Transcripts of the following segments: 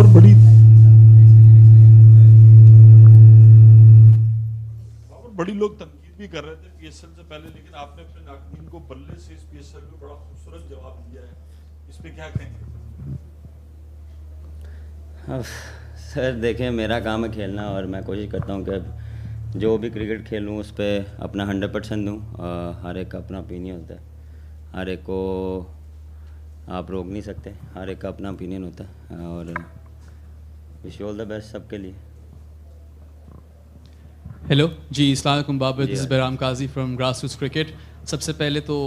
बाबर बड़ी लोग तनकीद भी कर रहे थे पीएसएल से पहले, लेकिन आपने अपने नाकदीन को बल्ले से इस पीएसएल में बड़ा खूबसूरत जवाब दिया है, इस पे क्या कहेंगे? सर देखें, मेरा काम है खेलना और मैं कोशिश करता हूँ कि जो भी क्रिकेट खेलूँ उस पर अपना 100% दूँ। हर एक का अपना ओपिनियन होता है, हर एक को आप रोक नहीं सकते, हर एक का अपना ओपिनियन होता है और विश ऑल द बेस्ट सबके लिए। हेलो जी, अस्सलाम वालेकुम Babar, ji, this is Bairam Kazi from grassroots cricket. सबसे पहले तो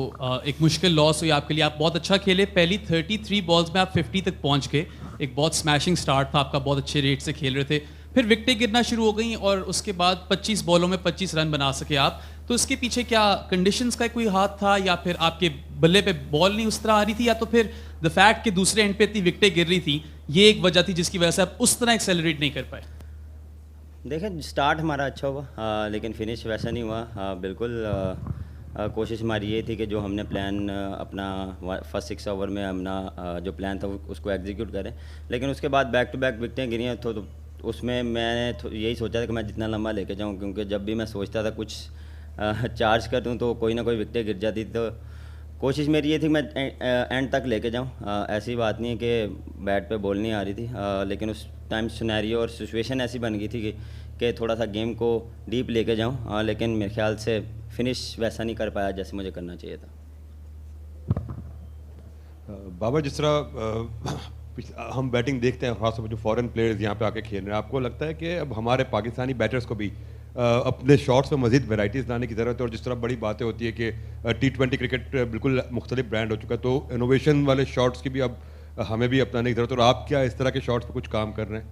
एक मुश्किल लॉस हुई आपके लिए, आप बहुत अच्छा खेले, पहली 33 बॉल्स में आप 50 तक पहुंच गए, एक बहुत स्मैशिंग स्टार्ट था आपका, बहुत अच्छे रेट से खेल रहे थे, फिर विकेटें गिरना शुरू हो गई और उसके बाद 25 बॉलों में 25 रन बना सके आप। तो इसके पीछे क्या कंडीशंस का कोई हाथ था, या फिर आपके बल्ले पे बॉल नहीं उस तरह आ रही थी, या तो फिर द फैक्ट कि दूसरे एंड पे इतनी विकेटें गिर रही थी ये एक वजह थी जिसकी वजह से आप उस तरह एक्सेलरेट नहीं कर पाए? देखें, स्टार्ट हमारा अच्छा हुआ लेकिन फिनिश वैसा नहीं हुआ। बिल्कुल कोशिश हमारी ये थी कि जो हमने प्लान अपना फर्स्ट 6 ओवर में अपना जो प्लान था उसको एग्जीक्यूट करें, लेकिन उसके बाद बैक टू बैक विकेटें गिरी हैं तो उसमें मैंने यही सोचा था कि मैं जितना लंबा लेके जाऊं, क्योंकि जब भी मैं सोचता था कुछ चार्ज कर दूं तो कोई ना कोई विकेटें गिर जाती। तो कोशिश मेरी ये थी कि मैं एंड तक लेके जाऊं। ऐसी बात नहीं है कि बैट पे बॉल नहीं आ रही थी, लेकिन उस टाइम सिनेरियो और सिचुएशन ऐसी बन गई थी कि थोड़ा सा गेम को डीप लेके जाऊं, लेकिन मेरे ख्याल से फिनिश वैसा नहीं कर पाया जैसे मुझे करना चाहिए था। बाबर, जिस तरह हम बैटिंग देखते हैं, खासतौर पर जो फॉरेन प्लेयर्स यहाँ पे आके खेल रहे हैं, आपको लगता है कि अब हमारे पाकिस्तानी बैटर्स को भी अपने शॉट्स में मज़ीद वैराइटीज़ लाने की ज़रूरत है? और जिस तरह बड़ी बातें होती है कि T20 क्रिकेट बिल्कुल मुख्तलिफ ब्रांड हो चुका है, तो इनोवेशन वाले शॉट्स की भी अब हमें भी अपनाने की ज़रूरत है, और आप क्या इस तरह के शॉट्स पर कुछ काम कर रहे हैं?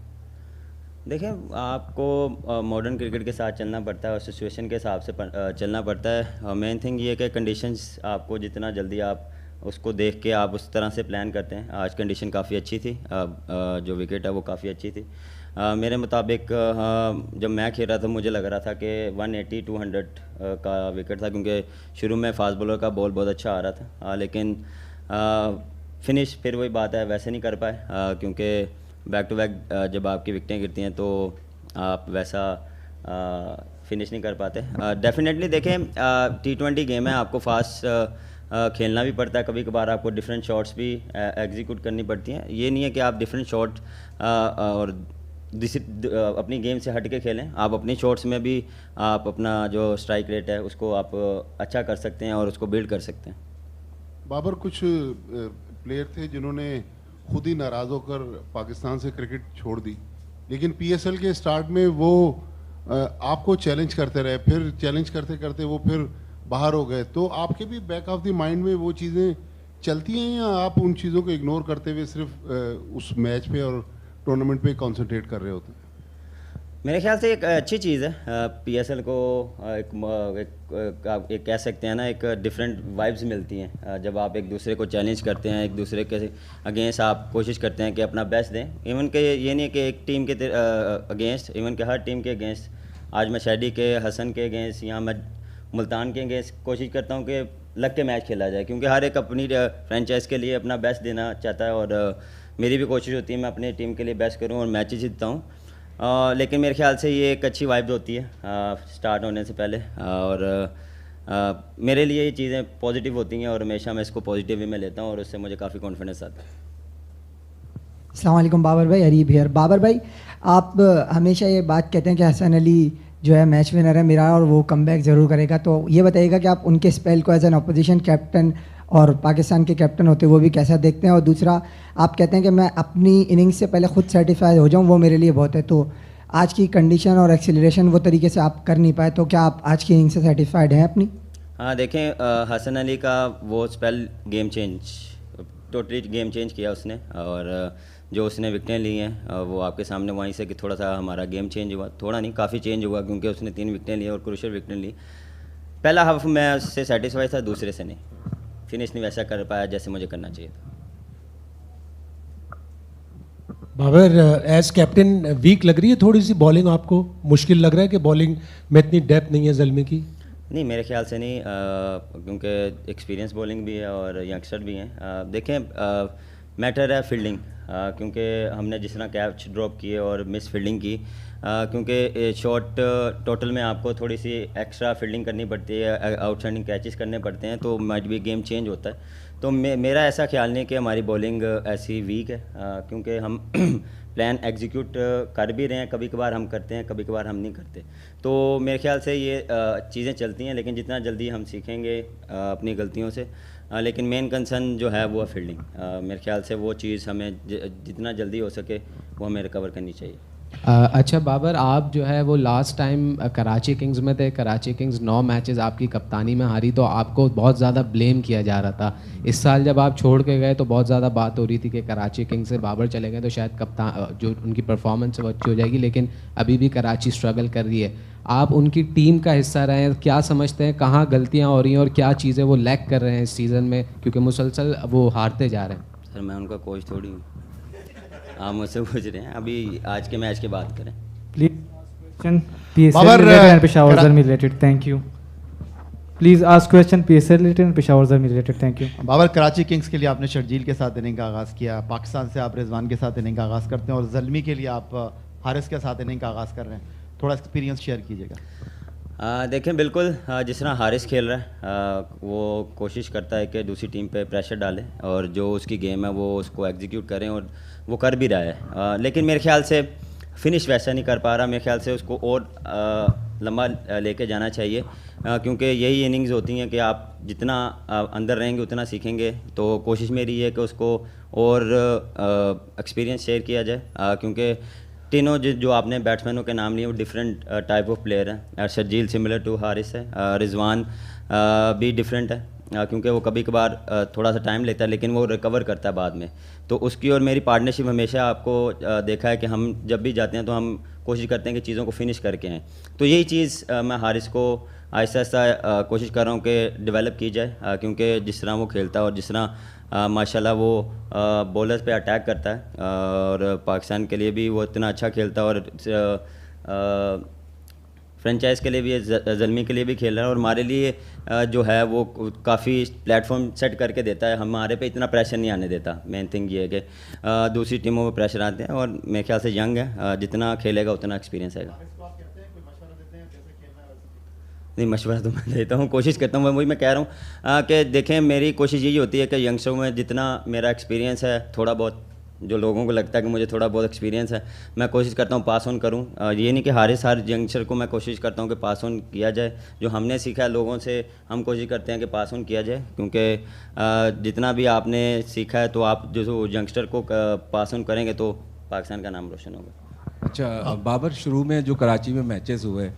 देखें, आपको मॉडर्न क्रिकेट के साथ चलना पड़ता है और सिचुएशन के हिसाब से चलना पड़ता है। मेन थिंग ये है कि कंडीशंस आपको जितना जल्दी आप उसको देख के आप उस तरह से प्लान करते हैं। आज कंडीशन काफ़ी अच्छी थी, जो विकेट है वो काफ़ी अच्छी थी। मेरे मुताबिक जब मैं खेल रहा था मुझे लग रहा था कि 180-200 का विकेट था, क्योंकि शुरू में फास्ट बॉलर का बॉल बहुत अच्छा आ रहा था, लेकिन फिनिश फिर वही बात है, वैसे नहीं कर पाए, क्योंकि बैक टू बैक जब आपकी विकेटें गिरती हैं तो आप वैसा फिनिश नहीं कर पाते। डेफिनेटली देखें, T20 गेम है, आपको फास्ट खेलना भी पड़ता है, कभी कभार आपको डिफरेंट शॉट्स भी एग्जीक्यूट करनी पड़ती हैं। ये नहीं है कि आप डिफरेंट शॉट और अपनी गेम से हट के खेलें, आप अपनी शॉट्स में भी आप अपना जो स्ट्राइक रेट है उसको आप अच्छा कर सकते हैं और उसको बिल्ड कर सकते हैं। बाबर, कुछ प्लेयर थे जिन्होंने खुद ही नाराज़ होकर पाकिस्तान से क्रिकेट छोड़ दी, लेकिन पीएसएल के स्टार्ट में वो आपको चैलेंज करते रहे, फिर चैलेंज करते करते वो फिर बाहर हो गए। तो आपके भी बैक ऑफ द माइंड में वो चीज़ें चलती हैं, या आप उन चीज़ों को इग्नोर करते हुए सिर्फ उस मैच पे और टूर्नामेंट पे कंसंट्रेट कर रहे होते हैं? मेरे ख्याल से एक अच्छी चीज़ है पीएसएल को, एक कह सकते हैं ना, एक डिफरेंट वाइब्स मिलती हैं जब आप एक दूसरे को चैलेंज करते हैं, एक दूसरे के अगेंस्ट आप कोशिश करते हैं कि अपना बेस्ट दें। इवन के ये नहीं है कि एक टीम के अगेंस्ट, इवन के हर टीम के अगेंस्ट, आज मैं शैडी के, हसन के अगेंस्ट, या मैं मुल्तान के अगेंस्ट कोशिश करता हूँ कि लग के मैच खेला जाए, क्योंकि हर एक अपनी फ्रेंचाइज के लिए अपना बेस्ट देना चाहता है और मेरी भी कोशिश होती है मैं अपनी टीम के लिए बेस्ट करूँ और मैचेस जीतता हूँ। लेकिन मेरे ख्याल से ये एक अच्छी वाइब होती है स्टार्ट होने से पहले, और मेरे लिए ये चीज़ें पॉजिटिव होती हैं और हमेशा मैं इसको पॉजिटिव वे में लेता हूँ और उससे मुझे काफ़ी कॉन्फिडेंस आता है। अस्सलाम वालेकुम बाबर भाई, अरीब हियर। बाबर भाई, आप हमेशा ये बात कहते हैं कि हसन अली जो है मैच विनर है मेरा और वो कमबैक ज़रूर करेगा, तो ये बताइएगा कि आप उनके स्पेल को एज एन अपोजिशन कैप्टन और पाकिस्तान के कैप्टन होते वो भी कैसा देखते हैं? और दूसरा, आप कहते हैं कि मैं अपनी इनिंग्स से पहले खुद सर्टिफाइड हो जाऊं, वो मेरे लिए बहुत है, तो आज की कंडीशन और एक्सीलरेशन वो तरीके से आप कर नहीं पाए, तो क्या आप आज की इनिंग्स से सर्टिफाइड हैं अपनी? हाँ देखें, हसन अली का वो spell game change, totally game change किया उसने, और जो उसने विकेटें ली हैं वो आपके सामने वहीं से कि थोड़ा सा हमारा गेम चेंज हुआ, थोड़ा नहीं काफ़ी चेंज हुआ, क्योंकि उसने 3 विकेटें ली और क्रूशियल विकेटें ली। पहला हाफ मैं उससे सेटिस्फाई था, दूसरे से नहीं, फिनिश नहीं वैसा कर पाया जैसे मुझे करना चाहिए था। बाबर, एज कैप्टन वीक लग रही है थोड़ी सी बॉलिंग, आपको मुश्किल लग रहा है कि बॉलिंग में इतनी डेप्थ नहीं है ज़ल्मी की? नहीं, मेरे ख्याल से नहीं, क्योंकि एक्सपीरियंस बॉलिंग भी है और यंगस्टर भी हैं। देखें, मैटर है फील्डिंग, क्योंकि हमने जिस तरह कैच ड्रॉप किए और मिस फील्डिंग की, क्योंकि शॉट टोटल में आपको थोड़ी सी एक्स्ट्रा फील्डिंग करनी पड़ती है, आउटस्टैंडिंग कैचेस करने पड़ते हैं, तो माइट भी गेम चेंज होता है। तो मेरा ऐसा ख्याल नहीं कि हमारी बॉलिंग ऐसी वीक है, क्योंकि हम प्लान एग्जीक्यूट कर भी रहे हैं, कभी कभार हम करते हैं, कभी कभार हम नहीं करते। तो मेरे ख्याल से ये चीज़ें चलती हैं, लेकिन जितना जल्दी हम सीखेंगे अपनी गलतियों से, लेकिन मेन कंसर्न जो है वो है फील्डिंग। मेरे ख्याल से वो चीज़ हमें जितना जल्दी हो सके वो हमें रिकवर करनी चाहिए। अच्छा बाबर, आप जो है वो लास्ट टाइम कराची किंग्स में थे, कराची किंग्स 9 मैचेस आपकी कप्तानी में हारी, तो आपको बहुत ज़्यादा ब्लेम किया जा रहा था। इस साल जब आप छोड़ के गए तो बहुत ज़्यादा बात हो रही थी कि कराची किंग्स से बाबर चले गए तो शायद कप्तान जो उनकी परफॉर्मेंस है वो अच्छी हो जाएगी, लेकिन अभी भी कराची स्ट्रगल कर रही है। आप उनकी टीम का हिस्सा रहे हैं, क्या समझते हैं कहाँ गलतियाँ हो रही हैं और क्या चीज़ें वो लैक कर रहे हैं इस सीज़न में, क्योंकि मुसलसल वो हारते जा रहे हैं? सर मैं उनका कोच थोड़ी हूँ, आप मुझसे पूछ रहे हैं। अभी आज के मैच की बात करें please. Question PSL related and Peshawar Zalmi related. Thank you. Please ask question PSL related and Peshawar Zalmi related. Thank you. Babar, Karachi kings के लिए आपने शर्जील के साथ इनिंग का आगाज़ किया, पाकिस्तान से आप रिजवान के साथ इनिंग का आगाज़ करते हैं और ज़ल्मी के लिए आप हारिस के साथ इनिंग का आगाज़ कर रहे हैं, थोड़ा एक्सपीरियंस शेयर कीजिएगा। देखें बिल्कुल जिस तरह हारिस खेल रहा है वो कोशिश करता है कि दूसरी टीम पे प्रेशर डालें और जो उसकी गेम है वो उसको एग्जीक्यूट करें, और वो कर भी रहा है। लेकिन मेरे ख्याल से फिनिश वैसा नहीं कर पा रहा। मेरे ख्याल से उसको और लंबा लेके जाना चाहिए, क्योंकि यही इनिंग्स होती हैं कि आप जितना अंदर रहेंगे उतना सीखेंगे। तो कोशिश मेरी ये है कि उसको और एक्सपीरियंस शेयर किया जाए, क्योंकि तीनों जो आपने बैट्समैनों के नाम लिए वो डिफरेंट टाइप ऑफ प्लेयर हैं। शर्जील सिमिलर टू हारिस है, रिजवान भी डिफरेंट है, क्योंकि वो कभी कभार थोड़ा सा टाइम लेता है लेकिन वो रिकवर करता है बाद में। तो उसकी और मेरी पार्टनरशिप हमेशा आपको देखा है कि हम जब भी जाते हैं तो हम कोशिश करते हैं कि चीज़ों को फिनिश करके आएँ। तो यही चीज़ मैं हारिस को आहिस्ता आहिस्ता कोशिश कर रहा हूँ कि डेवलप की जाए, क्योंकि जिस तरह वो खेलता है और जिस तरह माशाल्लाह वो बॉलर्स पे अटैक करता है और पाकिस्तान के लिए भी वो इतना अच्छा खेलता है और फ्रेंचाइज के लिए भी ज़ल्मी के लिए भी खेल रहा है और हमारे लिए जो है वो काफ़ी प्लेटफॉर्म सेट करके देता है, हमारे पे इतना प्रेशर नहीं आने देता। मेन थिंग ये है कि दूसरी टीमों पे प्रेशर आते हैं और मेरे ख्याल से यंग है, जितना खेलेगा उतना एक्सपीरियंस आएगा। नहीं, मशवरा तो मैं देता हूँ, कोशिश करता हूँ। वही मैं कह रहा हूँ कि देखें मेरी कोशिश यही होती है कि यंगस्टरों में जितना मेरा एक्सपीरियंस है, थोड़ा बहुत जो लोगों को लगता है कि मुझे थोड़ा बहुत एक्सपीरियंस है, मैं कोशिश करता हूँ पास ऑन करूँ। ये नहीं कि हर यंगस्टर को मैं कोशिश करता हूँ कि पास ऑन किया जाए। जो हमने सीखा है लोगों से हम कोशिश करते हैं कि पास ऑन किया जाए, क्योंकि जितना भी आपने सीखा है तो आप जो यंगस्टर को पास ऑन करेंगे तो पाकिस्तान का नाम रोशन होगा। अच्छा बाबर, शुरू में जो कराची में मैचेस हुए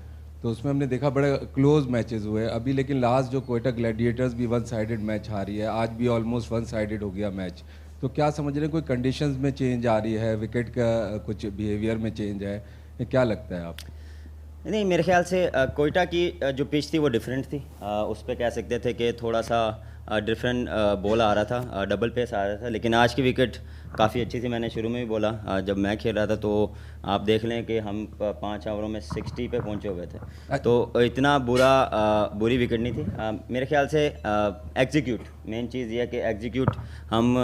तो उसमें हमने देखा बड़े क्लोज मैचेस हुए अभी, लेकिन लास्ट जो कोयटा ग्लैडिएटर्स भी 1 साइडेड मैच हारी है, आज भी ऑलमोस्ट 1 साइडेड हो गया मैच। तो क्या समझ रहे हैं कोई कंडीशंस में चेंज आ रही है, विकेट का कुछ बिहेवियर में चेंज है, क्या लगता है आप? नहीं, मेरे ख्याल से कोयटा की जो पिच थी वो डिफरेंट थी। उस पर कह सकते थे कि थोड़ा सा डिफरेंट बॉल आ रहा था, डबल पेस आ रहा था, लेकिन आज की विकेट काफ़ी अच्छी थी। मैंने शुरू में भी बोला जब मैं खेल रहा था तो आप देख लें कि हम 5 ओवरों में 60 पे पहुंचे हुए थे, तो इतना बुरी विकेट नहीं थी। मेरे ख्याल से एग्जीक्यूट मेन चीज़ ये है कि एग्जीक्यूट हम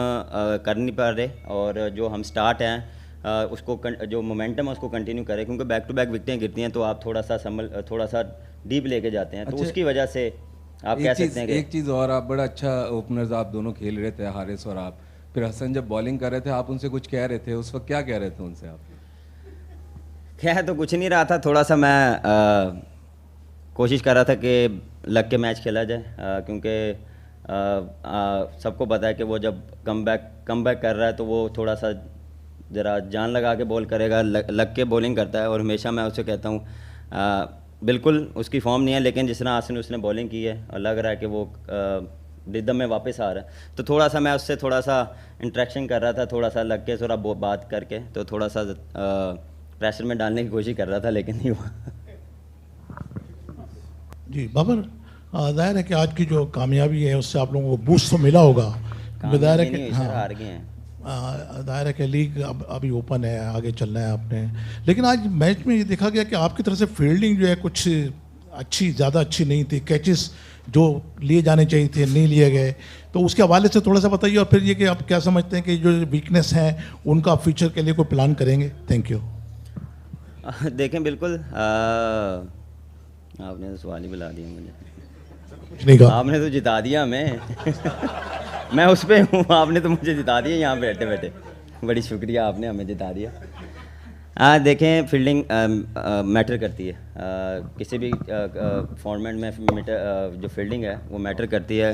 कर नहीं पा रहे, और जो हम स्टार्ट हैं उसको जो मोमेंटम है उसको कंटिन्यू करें, क्योंकि बैक टू बैक विकेटें गिरती हैं तो आप थोड़ा सा डीप लेके जाते हैं। तो उसकी वजह से आप कह सकते हैं कि एक चीज़ और, आप बड़ा अच्छा ओपनर्स आप दोनों खेल रहे थे, हारिस और आप, फिर हसन जब बॉलिंग कर रहे थे आप उनसे कुछ कह रहे थे, उस वक्त क्या कह रहे थे उनसे आप? कह तो कुछ नहीं रहा था, थोड़ा सा मैं कोशिश कर रहा था कि लग के मैच खेला जाए, क्योंकि सबको पता है कि वो जब कम बैक कर रहा है तो वो थोड़ा सा ज़रा जान लगा के बॉल करेगा, लग के बॉलिंग करता है। और हमेशा मैं उससे कहता हूँ बिल्कुल उसकी फॉर्म नहीं है, लेकिन जिस तरह आसिन उसने बॉलिंग की है और लग रहा है कि वो रिदम में वापस आ रहा है, तो थोड़ा सा मैं उससे थोड़ा सा इंटरेक्शन कर रहा था, थोड़ा सा लग के थोड़ा बात करके, तो थोड़ा सा प्रेशर में डालने की कोशिश कर रहा था, लेकिन नहीं हुआ। जी बाबर, जाहिर है कि आज की जो कामयाबी है उससे आप लोगों को बूस्ट तो मिला होगा। जाहिर है कि हार गए हैं, दायरा है कि लीग अभी ओपन है, आगे चलना है आपने, लेकिन आज मैच में ये देखा गया कि आपकी तरफ से फील्डिंग जो है कुछ ज़्यादा अच्छी नहीं थी, कैचेस जो लिए जाने चाहिए थे नहीं लिए गए, तो उसके हवाले से थोड़ा सा बताइए। और फिर ये कि आप क्या समझते हैं कि जो वीकनेस हैं उनका फ्यूचर के लिए कोई प्लान करेंगे? Thank you. देखें बिल्कुल आपने तो सवाल ही बुला दिया मुझे, आपने तो जिता दिया मैं उस पर हूँ, आपने तो मुझे जिता दिया यहाँ बैठे बैठे, बड़ी शुक्रिया, आपने हमें जिता दिया। देखें फील्डिंग मैटर करती है, किसी भी फॉर्मेट में जो फील्डिंग है वो मैटर करती है।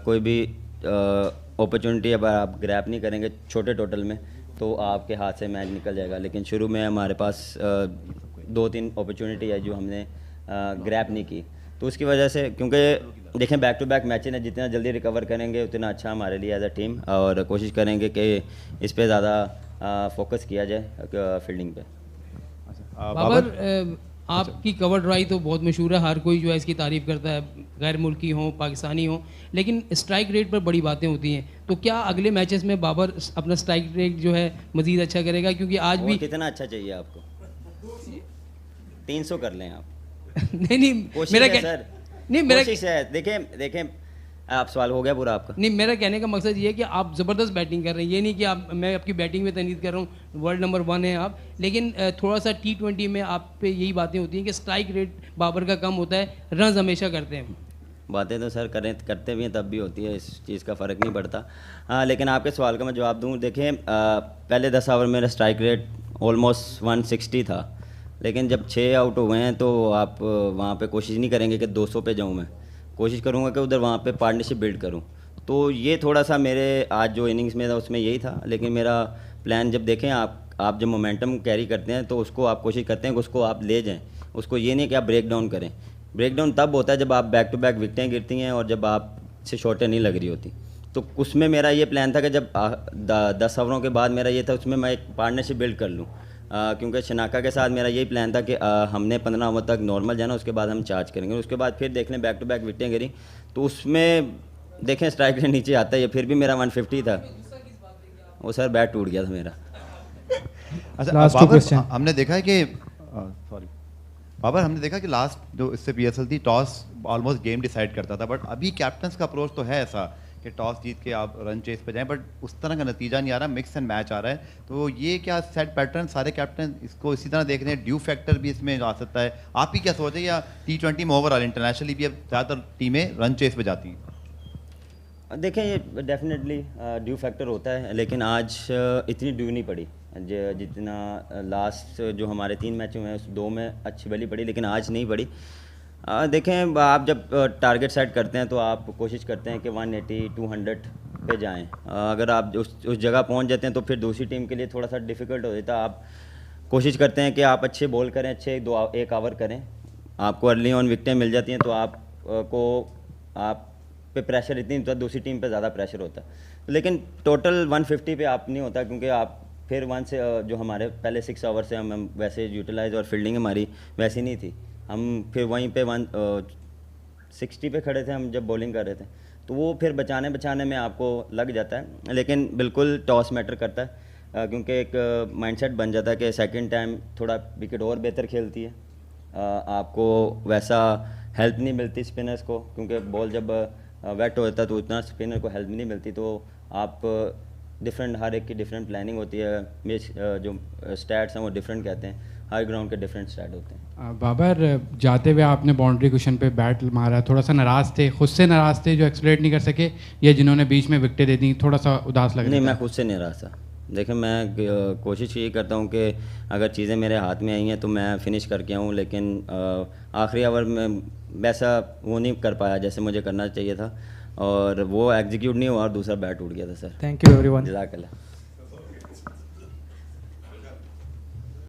कोई भी अपॉर्चुनिटी अगर आप ग्रैप नहीं करेंगे छोटे टोटल में तो आपके हाथ से मैच निकल जाएगा, लेकिन शुरू में हमारे पास 2-3 अपॉर्चुनिटी है जो हमने ग्रैप नहीं की, तो उसकी वजह से, क्योंकि देखें बैक टू बैक मैचेस हैं, जितना जल्दी रिकवर करेंगे उतना अच्छा हमारे लिए एज अ टीम, और कोशिश करेंगे कि इस पे ज़्यादा फोकस किया जाए फील्डिंग पे। बाबर, आपकी कवर ड्राइव तो बहुत मशहूर है, हर कोई जो है इसकी तारीफ़ करता है, गैर मुल्की हो पाकिस्तानी हो, लेकिन स्ट्राइक रेट पर बड़ी बातें होती हैं, तो क्या अगले मैचेस में बाबर अपना स्ट्राइक रेट जो है मज़ीद अच्छा करेगा? क्योंकि आज भी कितना अच्छा चाहिए आपको? 300 कर लें आप। नहीं मेरा कोशिश है। देखें आप सवाल हो गया पूरा आपका। नहीं, मेरा कहने का मकसद ये है कि आप ज़बरदस्त बैटिंग कर रहे हैं, ये नहीं कि मैं आपकी बैटिंग में तनकीद कर रहा हूँ, वर्ल्ड नंबर 1 है आप, लेकिन थोड़ा सा T20 में आप पे यही बातें होती हैं कि स्ट्राइक रेट बाबर का कम होता है, रन हमेशा करते हैं। बातें तो सर करते भी हैं तब भी होती है, इस चीज़ का फ़र्क नहीं पड़ता। हाँ, लेकिन आपके सवाल का मैं जवाब दूँ। देखें पहले 10 ओवर मेरा स्ट्राइक रेट ऑलमोस्ट 160 था, लेकिन जब 6 आउट हुए हैं तो आप वहाँ पे कोशिश नहीं करेंगे कि 200 पे जाऊँ, मैं कोशिश करूँगा कि उधर वहाँ पे पार्टनरशिप बिल्ड करूँ। तो ये थोड़ा सा मेरे आज जो इनिंग्स में था उसमें यही था, लेकिन मेरा प्लान जब देखें आप जब मोमेंटम कैरी करते हैं तो उसको आप कोशिश करते हैं कि उसको आप ले जाएं, उसको ये नहीं कि आप ब्रेक डाउन करें। ब्रेक डाउन तब होता है जब आप बैक टू बैक विकटें गिरती हैं और जब आप से शॉटें नहीं लग रही होती। तो उसमें मेरा ये प्लान था कि जब 10 ओवरों के बाद मेरा ये था उसमें मैं एक पार्टनरशिप बिल्ड कर लूँ, क्योंकि शनाका के साथ मेरा यही प्लान था कि हमने 15 ओवर तक नॉर्मल जाना, उसके बाद हम चार्ज करेंगे, उसके बाद फिर देख लें बैक टू बैक विकटें गिरी तो उसमें देखें स्ट्राइक रेट नीचे आता है, फिर भी मेरा 150 था, वो सर बैट टूट गया था मेरा। अच्छा, हमने देखा है कि बाबर, हमने देखा कि लास्ट जो इससे PSL थी टॉस ऑलमोस्ट गेम डिसाइड करता था, बट अभी कैप्टन्स का अप्रोच तो है ऐसा कि टॉस जीत के आप रन चेस पे जाएं, बट उस तरह का नतीजा नहीं आ रहा, मिक्स एंड मैच आ रहा है। तो ये क्या सेट पैटर्न सारे कैप्टन इसको इसी तरह देख रहे हैं? ड्यू फैक्टर भी इसमें आ सकता है, आप ही क्या सोच रहे हैं? या T20 में ओवरऑल इंटरनेशनली भी अब ज़्यादातर टीमें रन चेस पे जाती हैं? देखें ये डेफिनेटली ड्यू फैक्टर होता है, लेकिन आज इतनी ड्यू नहीं पड़ी जितना लास्ट जो हमारे 3 मैच हुए हैं उस 2 में अच्छी भली पड़ी, लेकिन आज नहीं पड़ी। देखें आप जब टारगेट सेट करते हैं तो आप कोशिश करते हैं कि 180-200 पे जाएं। अगर आप उस जगह पहुंच जाते हैं तो फिर दूसरी टीम के लिए थोड़ा सा डिफ़िकल्ट हो जाता है। आप कोशिश करते हैं कि आप अच्छे बॉल करें, अच्छे 1 ओवर करें, आपको अर्ली ऑन विकटें मिल जाती हैं तो आप पे प्रेशर इतनी होता है, दूसरी टीम पे ज़्यादा प्रेशर होता है। लेकिन टोटल 150 पे आप नहीं होता, क्योंकि आप फिर 1 से जो हमारे पहले 6 ओवर से हम वैसे यूटिलाइज और फील्डिंग हमारी वैसी नहीं थी, हम फिर वहीं पे 160 पे खड़े थे हम जब बॉलिंग कर रहे थे, तो वो फिर बचाने में आपको लग जाता है। लेकिन बिल्कुल टॉस मैटर करता है, क्योंकि एक माइंडसेट बन जाता है कि सेकंड टाइम थोड़ा विकेट और बेहतर खेलती है, आपको वैसा हेल्प नहीं मिलती स्पिनर्स को, क्योंकि बॉल जब वेट होता है तो उतना स्पिनर को हेल्प नहीं मिलती, तो आप डिफरेंट, हर एक की डिफरेंट प्लानिंग होती है, जो स्टैट्स हैं वो डिफरेंट कहते हैं, हर ग्राउंड के डिफरेंट स्टैट होते हैं। बाबर, जाते हुए आपने बाउंड्री कुशन पे बैट मारा, थोड़ा सा नाराज़ थे, खुद से नाराज़ थे जो एक्सप्लेट नहीं कर सके, या जिन्होंने बीच में विकटें दे दी थोड़ा सा उदास लग रहा? नहीं, मैं खुद से नाराज़ था। देखिए मैं कोशिश यही करता हूँ कि अगर चीज़ें मेरे हाथ में आई हैं तो मैं फ़िनिश करके आऊँ, लेकिन आखिरी ओवर में वैसा वो नहीं कर पाया जैसे मुझे करना चाहिए था, और वो एग्जीक्यूट नहीं हुआ और दूसरा बैट उठ गया था सर। Thank you everyone. जज़ाकल्लाह।